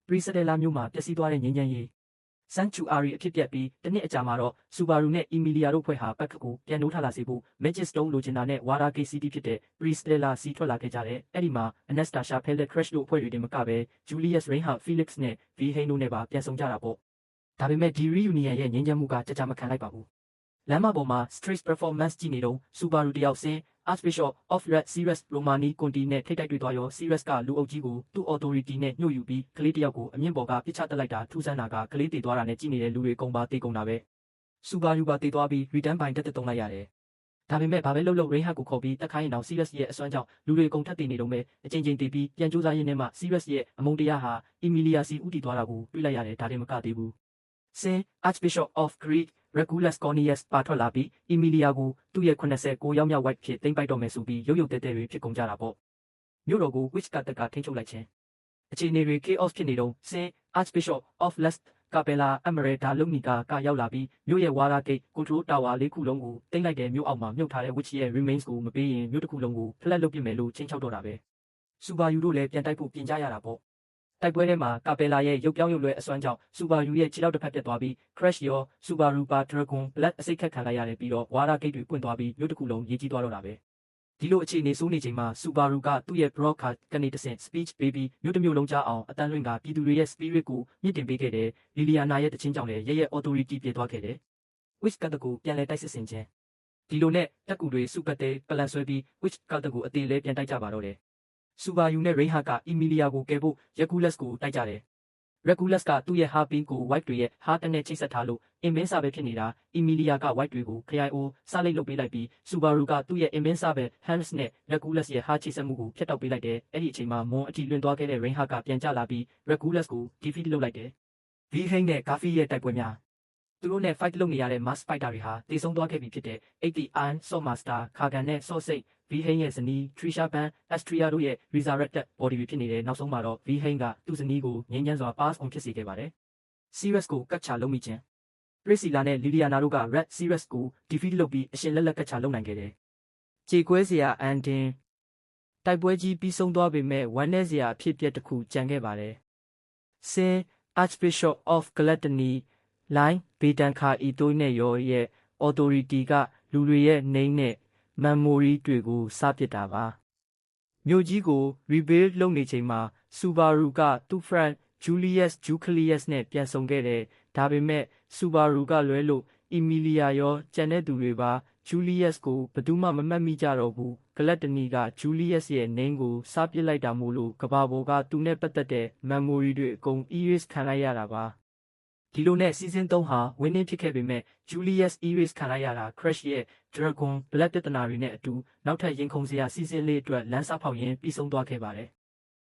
Pristella မြို့မှာပျက်စီးသွားတဲ့ငြိမ်းချမ်းရေး Sanctuary အဖြစ်ပြက်ပြီးတစ်နှစ်အကြာမှာတော့ Subaru နဲ့ Emilia တို့ဖွဲ့ဟာပတ်ခတ်ကိုပြန်နိုးထလာစေဖို့ Magic Stone လိုချင်တာနဲ့ Watergate City ဖြစ်တဲ့ Pristella စီထွက်လာခဲ့ကြတယ်။အဲ့ဒီမှာ Anastasia Pelle Crash တို့အဖွဲ့တွေတင်မကပဲ Julius Reinhardt Felix နဲ့ Vilhelm တို့နဲ့ပါပြန်ဆုံကြတာပေါ့။ဒါပေမဲ့ဒီ reunion ရဲ့ငြိမ်းချမ်းမှုကကြာမခံလိုက်ပါဘူး။လမ်းမပေါ်မှာ Street Performance ကြည့်နေတော့ Subaru တယောက်ဆင်း Archbishop of Red Sirius Romani Conti နဲ့ထိတ်တိုက်တွေ့သွားရော Sirius ကလူအုပ်ကြီးကိုသူ့ authority နဲ့ညှို့ယူပြီးကလေးတယောက်ကိုအမြင့်ပေါ်ကပစ်ချတက်လိုက်တာထူးဆန်းတာကကလေးတေသွားတာနဲ့ကြည့်နေတဲ့လူတွေကုန်ပါတေကုန်တာပဲ။ Subaru ပါတေသွားပြီး return ပိုင်တက်သုံးလိုက်ရတယ်။ဒါပေမဲ့ဘာပဲလုပ် Reinhardt ကိုခေါ်ပြီးတက်ခိုင်းရင်တော့ Sirius ရဲ့အစွမ်းကြောင့်လူတွေကုန်ထက်တေနေတော့မယ်အချိန်ချင်းတေပြီးပြန်ကြိုးစားရင်းနဲ့မှ Sirius ရဲ့အမုန်းတရားဟာ Emilia စီဦးတည်သွားတာကိုတွေ့လိုက်ရတယ်ဒါတင်မကသေးဘူး။ဆင်း Archbishop of Crete Regulus Cornelius ပါထွက်လာပြီး Emilia ကိုသူ့ရဲ့89ရောက်မြောက် white ဖြစ်သိမ့်ပိုက်တော့မယ်ဆိုပြီးရုပ်ရုပ်တဲတဲတွေဖြစ်ကုန်ကြတာပေါ့။မြို့တော်ကို Witch ကတက်ကထိန်းချုပ်လိုက်ခြင်းအခြေအနေတွေ chaos ဖြစ်နေတော့ဆင်း Archbishop of Lest Capella Emerita Lumica ကရောက်လာပြီးမြို့ရဲ့ Watergate Control Tower ၄ခုလုံးကိုတိမ့်လိုက်တဲ့မြို့အောက်မှာမြုပ်ထားတဲ့ Witch ရဲ့ remains ကိုမပေးရင်မြို့တစ်ခုလုံးကို flat လုပ်ပစ်မယ်လို့ချင်းချောက်တော့တာပဲ။ Subaru တို့လည်းပြန်တိုက်ဖို့ပြင်ကြရတာပေါ့။တိုက်ပွဲထဲမှာကာပယ်လာရဲ့ရုပ်ပြောင်းရုပ်လွဲအစွမ်းကြောင့် Subaru ရဲ့ခြေထောက်တစ်ဖက်ပြတ်သွားပြီး Crash ရော Subaru ပါ Dragon Blood အစိတ်ခတ်ခံလိုက်ရတယ်ပြီးတော့ Watergate တွေပွင့်သွားပြီးမြို့တစ်ခုလုံးရေးကြီးသွားတော့တာပဲ။ဒီလိုအခြေအနေဆိုးနေချိန်မှာ Subaru ကသူ့ရဲ့ broadcast ကနေတဆင့် speech ပေးပြီးမြို့တစ်မြို့လုံးကြားအောင်အတန်းလွှင့်ကပြည်သူတွေရဲ့ spirit ကိုမြင့်တင်ပေးခဲ့တယ်။ Liliana ရဲ့တခြင်းကြောင့်လည်းရဲ့ authority ပြည့်သွားခဲ့တယ်။ Witch ကတကိုပြန်လဲတိုက်စစ်ဆင်ခြင်းဒီလိုနဲ့တက်ကူတွေစုပတ်တဲ့ပလန်ဆွဲပြီး Witch ကတကိုအသေးလဲပြန်တိုက်ကြပါတော့တယ်။ Subaru နဲ့ Reinhardt က Emilia ကိုကယ်ဖို့ Regulus ကိုတိုက်ကြတယ်။ Regulus ကသူ့ရဲ့ Harpy ကို White တွေရဲ့ Heart နဲ့ချိတ်ဆက်ထားလို့အင်မင်းစာပဲဖြစ်နေတာ Emilia က White တွေကိုခရိုင်အိုစလိတ်လုပ်ပေးလိုက်ပြီး Subaru ကသူ့ရဲ့အင်မင်းစာပဲ Hans နဲ့ Regulus ရဲ့ Heart ချိတ်ဆက်မှုကိုဖျက်တောက်ပေးလိုက်တယ်။အဲ့ဒီအချိန်မှာမွန်အထိလွင်သွားခဲ့တဲ့ Reinhardt ကပြန်ကျလာပြီး Regulus ကို defeat လုပ်လိုက်တယ်။ Vilhelm နဲ့ Garfi ရဲ့တိုက်ပွဲများသူတို့နဲ့ fight လုပ်နေရတဲ့ mass fighter တွေဟာတေဆုံးသွားခဲ့ပြီဖြစ်တဲ့ 80 Iron Swordmaster Kagan နဲ့ Swordsaint Vilhelm ရဲ့ဇနီး Trisha Ban Astria တို့ရဲ့ resurrected body တွေဖြစ်နေတယ်နောက်ဆုံးမှာတော့ Vilhelm ကသူ့ဇနီးကိုငြိမ်းချမ်းစွာ pass on ဖြစ်စေခဲ့ပါတယ်။ Sirius ကိုကတ်ချလုံးမိခြင်း Priscilla နဲ့ Liliana တို့က Red Sirius ကို defeat လုပ်ပြီးအရှင်လက်လက်ကတ်ချလုံးနိုင်ခဲ့တယ်။ကြေကွဲစရာအန်တင်တိုက်ပွဲကြီးပြီးဆုံးသွားပေမဲ့ဝမ်းနည်းစရာအဖြစ်အပျက်တစ်ခုကြံခဲ့ပါတယ်။ဆင်း Archbishop of Gluttony Line ဘေတန်ခါဤတိုးနဲ့ရောရဲ့ authority ကလူတွေရဲ့နေနဲ့ memory တွေကိုစပစ်တာပါ။မြို့ကြီးကို rebuild လုပ်နေချိန်မှာ Subaru ကသူ့ friend Julius Juclius နဲ့ပြန်ဆုံခဲ့တယ်။ဒါပေမဲ့ Subaru ကလွဲလို့ Emilia ရောကျန်တဲ့သူတွေပါ Julius ကိုဘယ်သူမှမမှတ်မိကြတော့ဘူး။ Gluttony က Julius ရဲ့ name ကိုစပစ်လိုက်တာမို့လို့ကဘာပေါ်ကသူနဲ့ပတ်သက်တဲ့ memory တွေအကုန် erase ခံလိုက်ရတာပါ။ဒီလိုနဲ့ season 3ဟာ winning ဖြစ်ခဲ့ပေမဲ့ Julius erase ခံလိုက်ရတာ Crash ရဲ့ Dragon Blood ပြဿနာတွေနဲ့အတူနောက်ထပ်ရင်ခုန်စရာ season 4အတွက်လမ်းစဖောက်ရင်းပြီးဆုံးသွားခဲ့ပါတယ်။